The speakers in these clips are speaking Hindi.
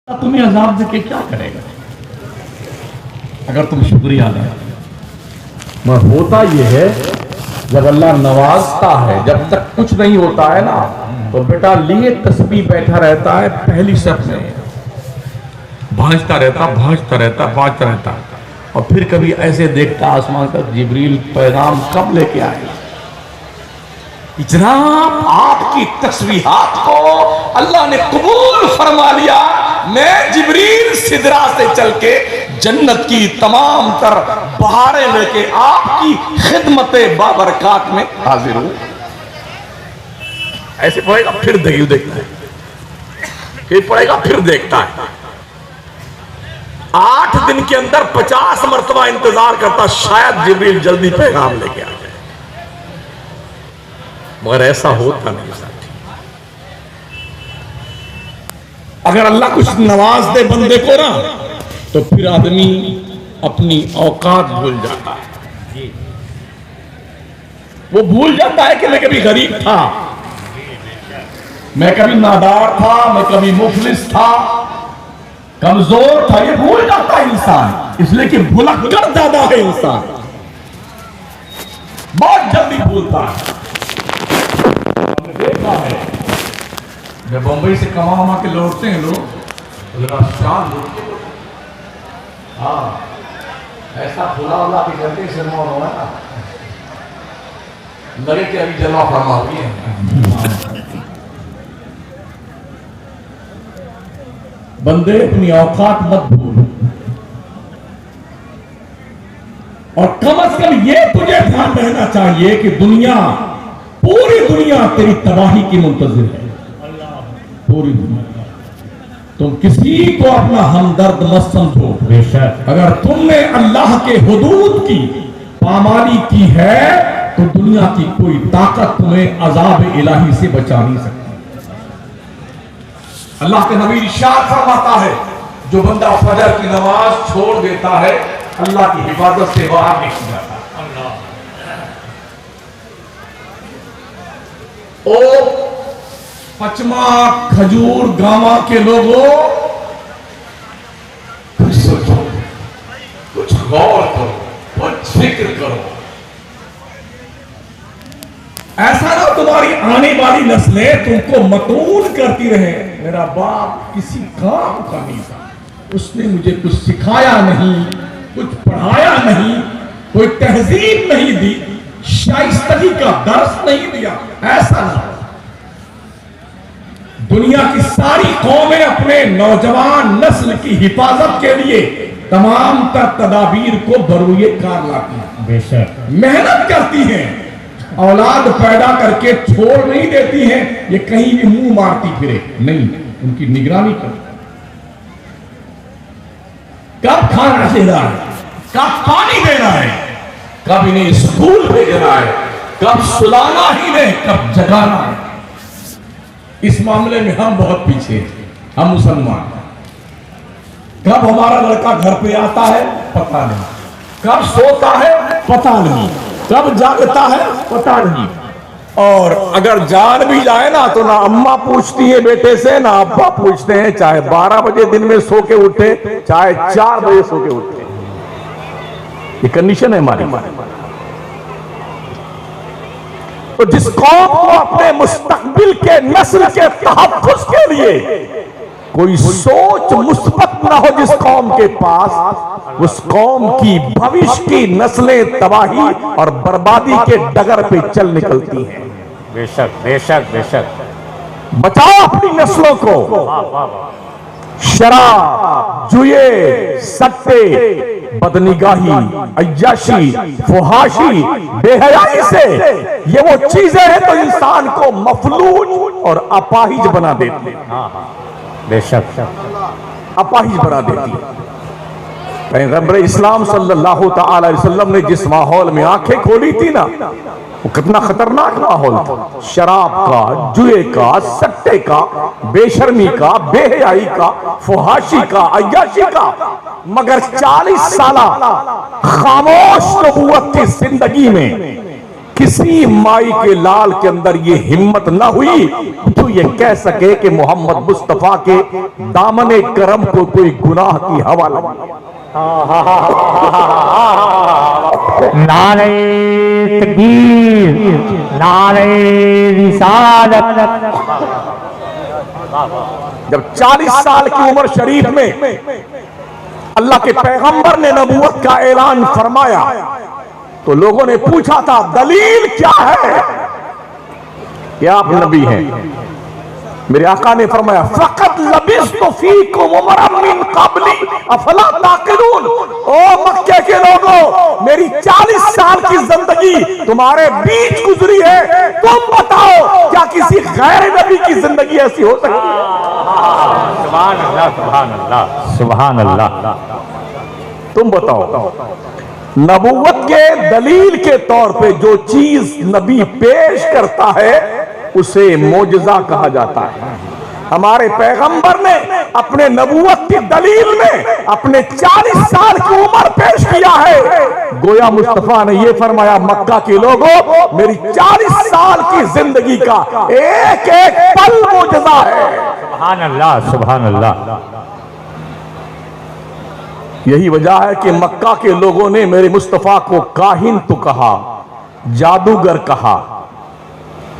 तुम्हें अजाब देके क्या करेगा अगर तुम शुक्रिया अदा करो। मगर होता यह है जब अल्लाह नवाजता है, जब तक कुछ नहीं होता है ना तो बेटा लिए तस्बीह बैठा रहता है पहली शर्त में, भांजता रहता और फिर कभी ऐसे देखता आसमान का जिब्रील पैगाम कब लेके आएगा। जनाब आपकी तस्बीहात को अल्लाह ने कबूल फरमा लिया, मैं जिब्रील सिदरा से चल के जन्नत की तमाम तर बहारें लेके आपकी खिदमत बाबरकात में हाजिर हूं। ऐसे पढ़ेगा फिर देखता है, फिर पढ़ेगा फिर देखता है। 8 दिन के अंदर 50 मरतबा इंतजार करता, शायद जिब्रील जल्दी पैगाम लेके आ जाए, मगर ऐसा होता नहीं साथी। अगर अल्लाह कुछ नवाज दे बंदे को ना तो फिर आदमी अपनी औकात भूल जाता है। वो भूल जाता है कि मैं कभी गरीब था, मैं कभी नादार था, मैं कभी मुफलिस था, कमजोर था। ये भूल जाता है इंसान, इसलिए कि भुलक्कड़ ज्यादा है इंसान, बहुत जल्दी भूलता है। हमने देखा है जब बंबई से कमा के लौटते हैं लोग तो शान लौटते, हाँ ऐसा खुला वाला भी करते से मौन हो ना लगे कि अभी जलवा फरमा हुई है। बंदे अपनी औकात मत भूल, और कम से कम ये तुझे ध्यान रहना चाहिए कि पूरी दुनिया तेरी तबाही की मुंतजिर है। पूरी दुनिया, तुम किसी को अपना हमदर्द मत समझो। बेशक अगर तुमने अल्लाह के हुदूद की पामाली की है तो दुनिया की कोई ताकत तुम्हें अजाब इलाही से बचा नहीं सकती। अल्लाह के नबी इरशाद फरमाता है, जो बंदा फजर की नमाज छोड़ देता है अल्लाह की हिफाजत से बाहर निकल जाता है। ओ पचमा खजूर गांवा के लोगों, कुछ सोचो, कुछ गौर करो, कुछ फिक्र करो। ऐसा ना तुम्हारी आने वाली नस्लें तुमको मतून करती रहे, मेरा बाप किसी काम का नहीं था, उसने मुझे कुछ सिखाया नहीं, कुछ पढ़ाया नहीं, कोई तहजीब नहीं दी, शाइस्तगी का दर्स नहीं दिया। ऐसा ना, दुनिया की सारी कौमें अपने नौजवान नस्ल की हिफाजत के लिए तमाम तर तदाबीर को बरूए कार लाती हैं, बेशक मेहनत करती हैं, औलाद पैदा करके छोड़ नहीं देती हैं ये कहीं भी मुंह मारती फिरे, नहीं, उनकी निगरानी करती। कब खाना देना है, कब पानी देना है, कब इन्हें स्कूल भेजना है, कब सुलाना ही नहीं, कब जगाना है। इस मामले में हम बहुत पीछे थे, हम मुसलमान। कब हमारा लड़का घर पे आता है पता नहीं, कब सोता है पता नहीं, कब जागता है पता नहीं, और अगर जान भी जाए ना तो ना अम्मा पूछती है बेटे से, ना अब्बा पूछते हैं, चाहे 12 बजे दिन में सो के उठे, चाहे 4 बजे सो के उठे। ये कंडीशन है हमारी। तो जिस कौम को अपने मुस्तकबिल के नस्ल के तहफ़्फ़ुज़ के लिए कोई सोच मुस्बत ना हो जिस कौम के पास, उस कौम की भविष्य की नस्लें तबाही और बर्बादी के डगर पे चल निकलती हैं। बेशक बेशक बेशक बचाओ अपनी नस्लों को शराब, जुए, सट्टे, बदनिगाही, अय्याशी, फुहाशी, बेहयाई से। ये वो चीजें हैं तो इंसान को मफलूज और अपाहिज बना देती है। बेशक अपाहिज बना देती है। पैगंबर इस्लाम सल्लल्लाहु ताला अलैहि वसल्लम ने जिस माहौल में आंखें खोली थी ना, वो कितना खतरनाक माहौल था। शराब का, जुए का, सट्टे का, बेशर्मी का, बेहयाई का, फुहाशी का, अय्याशी का। मगर 40 साल खामोश नबुव्वत की जिंदगी में किसी माई के लाल के अंदर ये हिम्मत ना हुई तो ये कह सके कि मोहम्मद मुस्तफा के दामने करम को कोई गुनाह की हवा लगी। नारे तकबीर, नारे रिसालत। जब 40 साल की उम्र शरीफ में अल्लाह के पैगंबर ने नबूवत का ऐलान फरमाया तो लोगों ने पूछा था दलील क्या है कि आप नबी हैं। मेरे आका ने फरमाया फकत लबिस्तु फीकुम उमरम मिन क़ब्ली अफला ताक़िलून। ओ मक्के के लोगों, मेरी 40 साल की जिंदगी तुम्हारे बीच गुजरी है, तुम बताओ क्या किसी गैर नबी की जिंदगी ऐसी हो सकती है? सुभान अल्लाह, सुभान अल्लाह, सुभान अल्लाह। तुम बताओ। नबूवत के दलील के तौर पे जो चीज नबी पेश करता है उसे मोजज़ा कहा जाता है। हमारे पैगंबर ने अपने नबूवत की दलील में अपने 40 साल की उम्र पेश किया है। गोया मुस्तफा ने यह फरमाया मक्का के लोगों, मेरी 40 साल की जिंदगी का एक एक पल मोजज़ा है। सुभान अल्लाह, सुभान अल्लाह। यही वजह है कि मक्का के लोगों ने मेरे मुस्तफा को काहिन तो कहा, जादूगर कहा,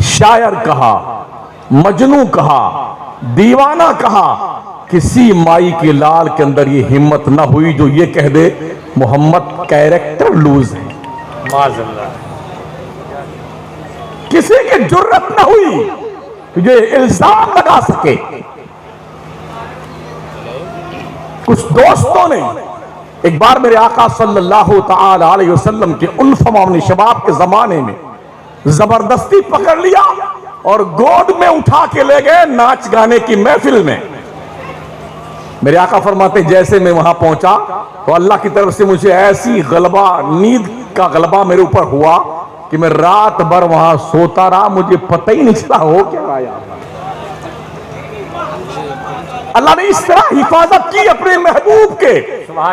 शायर कहा, मजनू कहा, दीवाना कहा। किसी माई के लाल के अंदर ये हिम्मत ना हुई जो ये कह दे मोहम्मद कैरेक्टर लूज है। माज़अल्लाह। किसी की जुर्रत ना हुई कि ये इल्जाम लगा सके। कुछ दोस्तों ने एक बार मेरे आका सल्लल्लाहु तआला अलैहि वसल्लम के उन फमानी शबाब के जमाने में जबरदस्ती पकड़ लिया और गोद में उठा के ले गए नाच गाने की महफिल में। मेरे आका फरमाते जैसे मैं वहां पहुंचा तो अल्लाह की तरफ से मुझे ऐसी गलबा, नींद का गलबा मेरे ऊपर हुआ कि मैं रात भर वहां सोता रहा, मुझे पता ही नहीं चला हो क्या आया। अल्लाह ने इस तरह हिफाजत की अपने महबूब के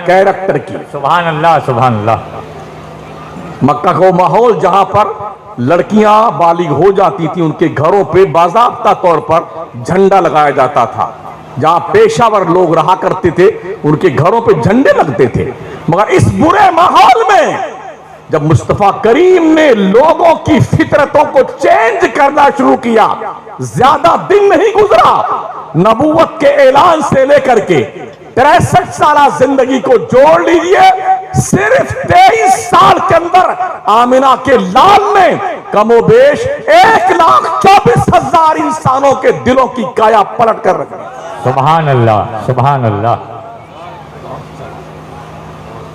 कैरेक्टर की। सुभान अल्लाह, सुभान अल्लाह। मक्का का माहौल जहां पर लड़कियां बालिग हो जाती थी उनके घरों पे बाज़ाब्ता तौर पर झंडा लगाया जाता था। जहां पेशावर लोग रहा करते थे उनके घरों पे झंडे लगते थे। मगर इस बुरे माहौल में जब मुस्तफा करीम ने लोगों की फितरतों को चेंज करना शुरू किया, ज्यादा दिन नहीं गुजरा नबूवत के ऐलान से लेकर के 63 साल जिंदगी को जोड़ लीजिए, सिर्फ 23 साल के अंदर आमिना के लाल ने कमोबेश 1,24,000 इंसानों के दिलों की काया पलट कर रखी। सुभान अल्लाह, सुभान अल्लाह।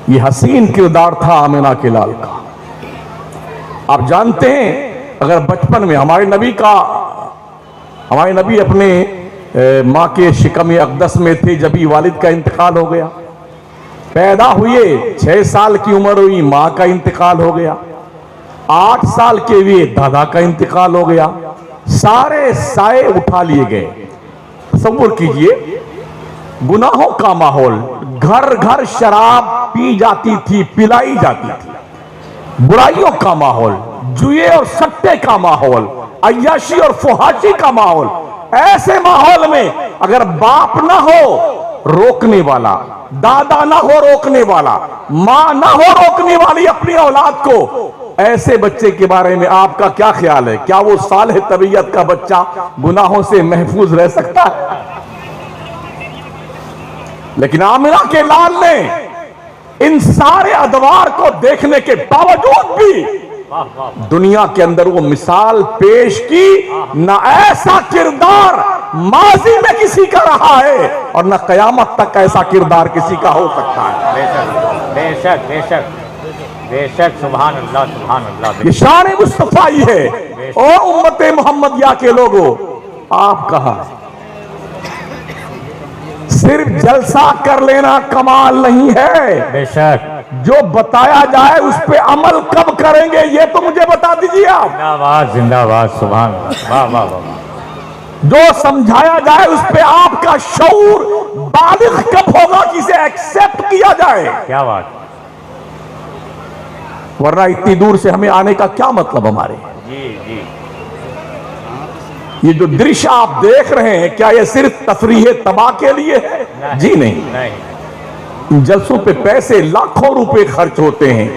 ये हसीन किरदार था आमिना के लाल का। आप जानते हैं अगर बचपन में हमारे नबी अपने माँ के शिकम अक़दस में थे जब ही वालिद का इंतकाल हो गया। पैदा हुए 6 साल की उम्र हुई, माँ का इंतकाल हो गया। 8 साल के हुए दादा का इंतकाल हो गया। सारे साए उठा लिए गए। तसव्वुर कीजिए गुनाहों का माहौल, घर घर शराब पी जाती थी, पिलाई जाती थी। बुराइयों का माहौल, जुए और सट्टे का माहौल, अय्याशी और फुहाशी का माहौल। ऐसे माहौल में अगर बाप ना हो रोकने वाला, दादा ना हो रोकने वाला, मां ना हो रोकने वाली अपनी औलाद को, ऐसे बच्चे के बारे में आपका क्या ख्याल है? क्या वो सालेह तबीयत का बच्चा गुनाहों से महफूज रह सकता है? लेकिन आमिना के लाल ने इन सारे अदवार को देखने के बावजूद भी दुनिया के अंदर वो मिसाल पेश की, न ऐसा किरदार माजी में किसी का रहा है और न कयामत तक ऐसा किरदार किसी का हो सकता है। बेशक, बेशक, बेशक। सुभान अल्लाह, सुभान अल्लाह। ये शान मुस्तफा ही है। और उम्मते मोहम्मदिया के लोगों, आप कहा सिर्फ जलसा कर लेना कमाल नहीं है। बेशक। जो बताया जाए उस पे अमल कब करेंगे ये तो मुझे बता दीजिए आप। जिंदाबाद, जिंदाबाद। सुभान अल्लाह। वाह वाह वाह। जो समझाया जाए उस पे आपका शऊर बालिग कब होगा कि इसे एक्सेप्ट किया जाए। क्या बात। वरना इतनी दूर से हमें आने का क्या मतलब हमारे। जी जी ये जो दृश्य आप देख रहे हैं, क्या ये सिर्फ तफरीह तबाह के लिए है? जी नहीं। नहीं। जलसों पे पैसे लाखों रुपए खर्च होते हैं,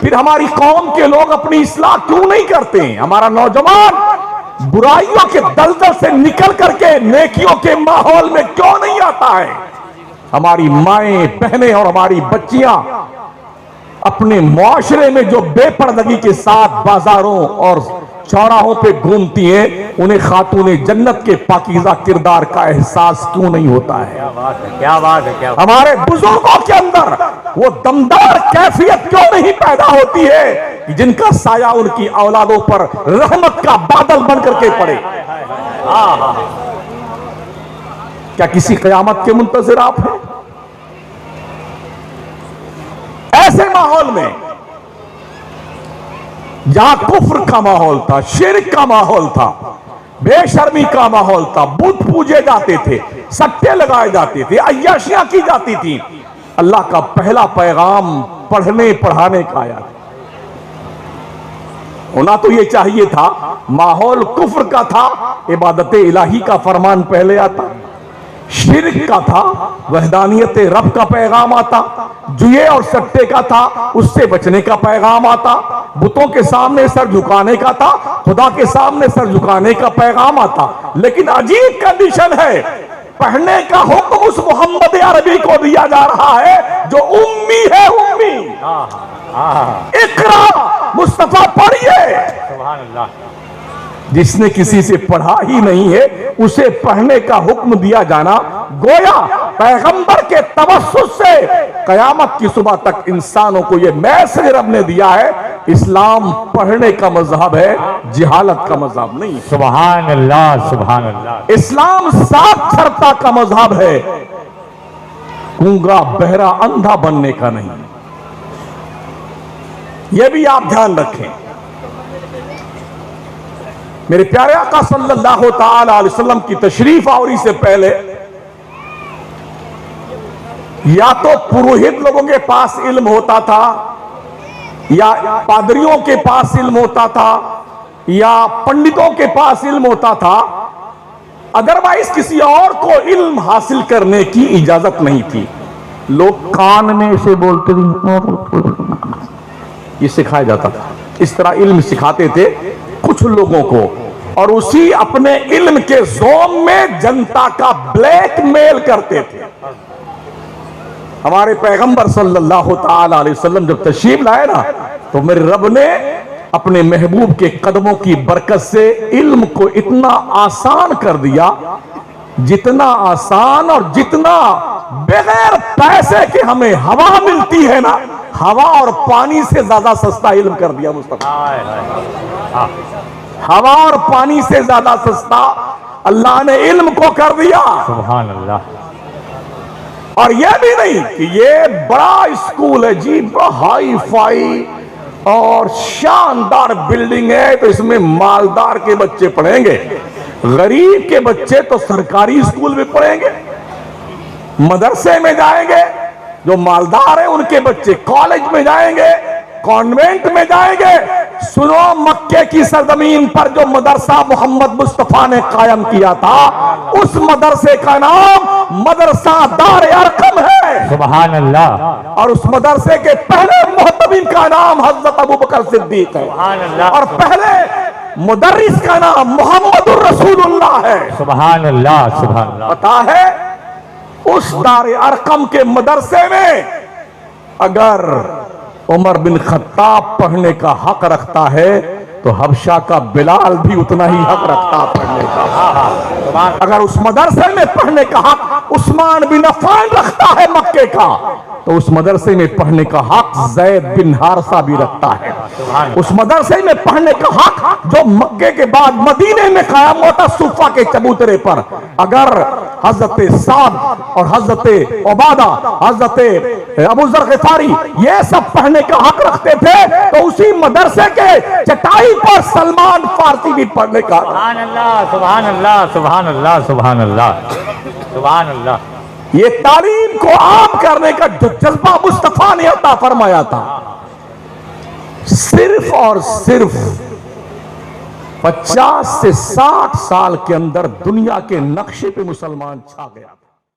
फिर हमारी कौम के लोग अपनी इस्लाह क्यों नहीं करते हैं? हमारा नौजवान बुराइयों के दलदल से निकल करके नेकियों के माहौल में क्यों नहीं आता है? हमारी माएं बहनें और हमारी बच्चियां अपने मुआशरे में जो बेपर्दगी के साथ बाजारों और चौराहों पे घूमती हैं, उन्हें खातूने जन्नत के पाकीज़ा किरदार का एहसास क्यों नहीं होता है? क्या बात है, क्या बात है, क्या बात हमारे बुजुर्गों के अंदर वो दमदार कैफियत क्यों नहीं पैदा होती है कि जिनका साया उनकी औलादों पर रहमत का बादल बन करके पड़े? क्या किसी कयामत के मुंतज़िर आप हैं? ऐसे माहौल में जहां कुफ्र का माहौल था, शिर्क का माहौल था, बेशर्मी का माहौल था, बुत पूजे जाते थे, सट्टे लगाए जाते थे, अय्याशियां की जाती थी, अल्लाह का पहला पैगाम पढ़ने पढ़ाने का आया। होना तो ये चाहिए था, माहौल कुफ्र का था, इबादत इलाही का फरमान पहले आता, शिर्क का था, वहदानियत रब का पैगाम आता, जुए और सट्टे का था, उससे बचने का पैगाम आता, बुतों के सामने सर झुकाने का था, खुदा के सामने सर झुकाने का पैगाम आता। लेकिन अजीब कंडीशन है, पढ़ने का हुक्म उस मोहम्मद अरबी को दिया जा रहा है जो उम्मी है, उम्मी। इकरा, मुस्तफा पढ़िए। सुभान अल्लाह। जिसने किसी से पढ़ा ही नहीं है, उसे पढ़ने का हुक्म दिया जाना गोया पैगंबर के तवस्सुस से कयामत की सुबह तक इंसानों को यह मैसेज रब ने दिया है, इस्लाम पढ़ने का मजहब है, जिहालत का मजहब नहीं। सुभान अल्लाह, सुभान अल्लाह। इस्लाम साक्षरता का मजहब है, गूंगा बहरा अंधा बनने का नहीं। यह भी आप ध्यान रखें। मेरे प्यारे आका सल्लल्लाहु ताला अलैहि वसल्लम की तशरीफ आवरी से पहले या तो पुरोहित लोगों के पास इल्म होता था, या पादरियों के पास इल्म होता था, या पंडितों के पास इल्म होता था, अदरवाइज किसी और को इल्म हासिल करने की इजाजत नहीं थी। लोग कान में से बोलते थे, ये सिखाया जाता था। इस तरह इल्म सिखाते थे कुछ लोगों को, और उसी अपने इल्म के जोम में जनता का ब्लैकमेल करते थे। हमारे पैगंबर सल्लल्लाहु ताला अलैहि वसल्लम जब तशरीफ लाए ना, तो मेरे रब ने अपने महबूब के कदमों की बरकत से इल्म को इतना आसान कर दिया, जितना आसान और जितना बगैर पैसे के हमें हवा मिलती है ना, हवा और पानी से ज्यादा सस्ता इल्म कर दिया मुस्तफा। हवा और पानी से ज्यादा सस्ता अल्लाह ने इल्म को कर दिया। सुभान अल्लाह। और यह भी नहीं कि ये बड़ा स्कूल है जी, बड़ा हाई फाई और शानदार बिल्डिंग है, तो इसमें मालदार के बच्चे पढ़ेंगे, गरीब के बच्चे तो सरकारी स्कूल में पढ़ेंगे, मदरसे में जाएंगे, जो मालदार है उनके बच्चे कॉलेज में जाएंगे, कॉन्वेंट में जाएंगे। सुनो, मक्के की सरजमीन पर जो मदरसा मोहम्मद मुस्तफा ने कायम किया था, उस मदरसे का नाम मदरसा दार अरकम है। सुभान अल्लाह। और उस मदरसे के पहले मुहतमिम का नाम हजरत अबू बकर सिद्दीक है। सुभान अल्लाह। और पहले मुदर्रिस का नाम मोहम्मदुर रसूलुल्लाह है। सुभान अल्लाह, सुभान अल्लाह। पता है, उस दार अरकम के मदरसे में अगर उमर बिन खत्ताब पढ़ने का हक रखता है, तो हबशा का बिलाल भी उतना ही हक रखता पढ़ने का। अगर उस मदरसे में पढ़ने का हक उस्मान बिन अफ़्फ़ान रखता है मक्के का, तो उस मदरसे में पढ़ने का हक ज़ैद बिन हारिसा भी रखता है। उस मदरसे में पढ़ने का हक जो मक्के के बाद मदीने में कायम हुआ था सुफा के चबूतरे पर, अगर हजरत साद और हजरत उबादा, हजरत अबू ज़र ग़िफ़ारी ये सब पढ़ने का हक रखते थे, तो उसी मदरसे के चटाई पर सलमान फारसी भी पढ़ने का। सुभान अल्लाह, सुभान अल्लाह, सुभान अल्लाह, सुभान अल्लाह, सुभान अल्लाह। ये तालीम को आम करने का जो जज्बा मुस्तफा ने अता फरमाया था, सिर्फ और सिर्फ 50 से 60 साल के अंदर दुनिया के नक्शे पे मुसलमान छा गया था।